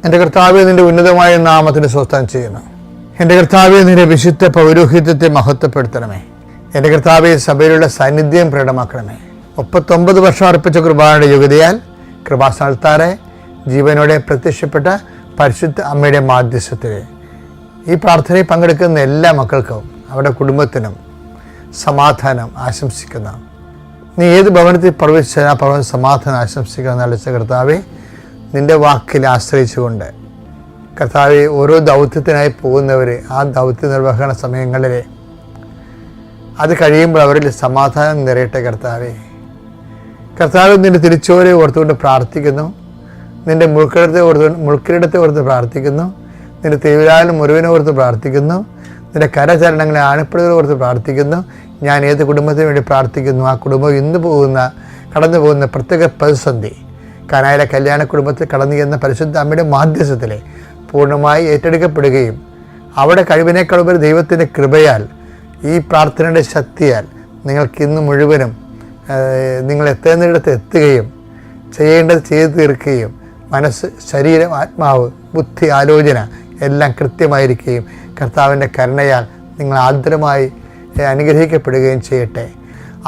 എൻ്റെ കർത്താവേ, നിൻ്റെ ഉന്നതമായ നാമത്തിന് സ്വസ്ഥം ചെയ്യുന്നു. എൻ്റെ കർത്താവേ, നിൻ്റെ വിശുദ്ധ പൗരോഹിത്യത്തെ മഹത്വപ്പെടുത്തണമേ. എൻ്റെ കർത്താവേ, സഭയിലുള്ള സാന്നിധ്യം പ്രകടമാക്കണമേ. 39 വർഷം അർപ്പിച്ച കൃപായുടെ യോഗ്യതയാൽ കൃപാസ്ഥാനത്താറെ ജീവനോടെ പ്രത്യക്ഷപ്പെട്ട പരിശുദ്ധ അമ്മയുടെ മാധ്യസ്ഥത്തിൽ ഈ പ്രാർത്ഥനയിൽ പങ്കെടുക്കുന്ന എല്ലാ മക്കൾക്കും അവരുടെ കുടുംബത്തിനും സമാധാനം ആശംസിക്കുന്ന, നീ ഏത് ഭവനത്തിൽ പ്രവേശിച്ചാൽ ആ ഭവന സമാധാനം ആശംസിക്കുന്ന അളിച്ച കർത്താവെ, നിൻ്റെ വാക്കിൽ ആശ്രയിച്ചുകൊണ്ട് കർത്താവെ, ഓരോ ദൗത്യത്തിനായി പോകുന്നവർ ആ ദൗത്യ നിർവഹണ സമയങ്ങളിൽ അത് കഴിയുമ്പോൾ അവരിൽ സമാധാനം നിറയട്ടെ. കർത്താവ് നിൻ്റെ തിരിച്ചോരെ ഓർത്തുകൊണ്ട് പ്രാർത്ഥിക്കുന്നു. നിൻ്റെ മുൾക്കിരീടത്തെ ഓർത്ത് പ്രാർത്ഥിക്കുന്നു. നിൻ്റെ തിരുവിലാലും മുറിവിനെ ഓർത്ത് പ്രാർത്ഥിക്കുന്നു. നിൻ്റെ കരചരണങ്ങളെ ആണിപ്പടുകളെ ഓർത്ത് പ്രാർത്ഥിക്കുന്നു. ഞാൻ ഏത് കുടുംബത്തിന് വേണ്ടി പ്രാർത്ഥിക്കുന്നു, ആ കുടുംബം ഇന്ന് കടന്നു പോകുന്ന പ്രത്യേക പ്രതിസന്ധി കാനായിലെ കല്യാണ കുടുംബത്തിൽ കടന്നു ചെന്ന പരിശുദ്ധ അമ്മയുടെ മാധ്യസ്ഥത്തിലെ പൂർണ്ണമായി ഏറ്റെടുക്കപ്പെടുകയും അവിടെ കഴിവിനേക്കാളുപരി ദൈവത്തിൻ്റെ കൃപയാൽ ഈ പ്രാർത്ഥനയുടെ ശക്തിയാൽ നിങ്ങൾക്കിന്ന് മുഴുവനും നിങ്ങൾ എത്തേണ്ടിടത്ത് എത്തുകയും ചെയ്യേണ്ടത് ചെയ്തു തീർക്കുകയും മനസ്സ്, ശരീരം, ആത്മാവ്, ബുദ്ധി, ആലോചന എല്ലാം കൃത്യമായിരിക്കുകയും കർത്താവിൻ്റെ കരുണയാൽ നിങ്ങൾ ആർദ്രമായി അനുഗ്രഹിക്കപ്പെടുകയും ചെയ്യട്ടെ.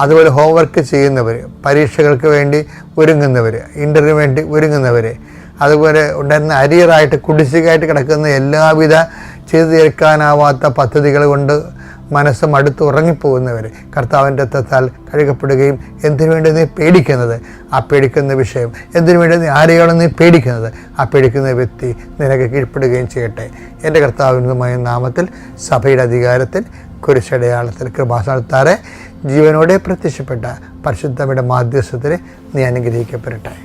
അതുപോലെ ഹോംവർക്ക് ചെയ്യുന്നവർ, പരീക്ഷകൾക്ക് വേണ്ടി ഒരുങ്ങുന്നവർ, ഇൻ്റർവ്യൂ വേണ്ടി ഒരുങ്ങുന്നവർ, അതുപോലെ ഉണ്ടായിരുന്ന അരിയറായിട്ട് കുടിശ്ശികയായിട്ട് കിടക്കുന്ന എല്ലാവിധ ചെയ്തു തീർക്കാനാവാത്ത പദ്ധതികൾ കൊണ്ട് മനസ്സ് മടുത്ത് ഉറങ്ങിപ്പോകുന്നവർ കർത്താവിൻ്റെ രക്തത്താൽ കഴുകപ്പെടുകയും, എന്തിനു വേണ്ടി നീ പേടിക്കുന്നത്, ആ പേടിക്കുന്ന വിഷയം, എന്തിനു വേണ്ടി നീ ആരെയാണ് നീ പേടിക്കുന്നത്, ആ പേടിക്കുന്ന വ്യക്തി നിനക്ക് കീഴ്പ്പെടുകയും ചെയ്യട്ടെ. എൻ്റെ കർത്താവിനുമായ നാമത്തിൽ സഭയുടെ അധികാരത്തിൽ കുരിശടയാളത്തിൽ കൃപാസ്ഥാനത്താറെ ജീവനോടെ പ്രത്യക്ഷപ്പെട്ട പരിശുദ്ധയുടെ മാധ്യസ്ഥത്തിൽ നീ അനുഗ്രഹിക്കപ്പെടട്ടെ.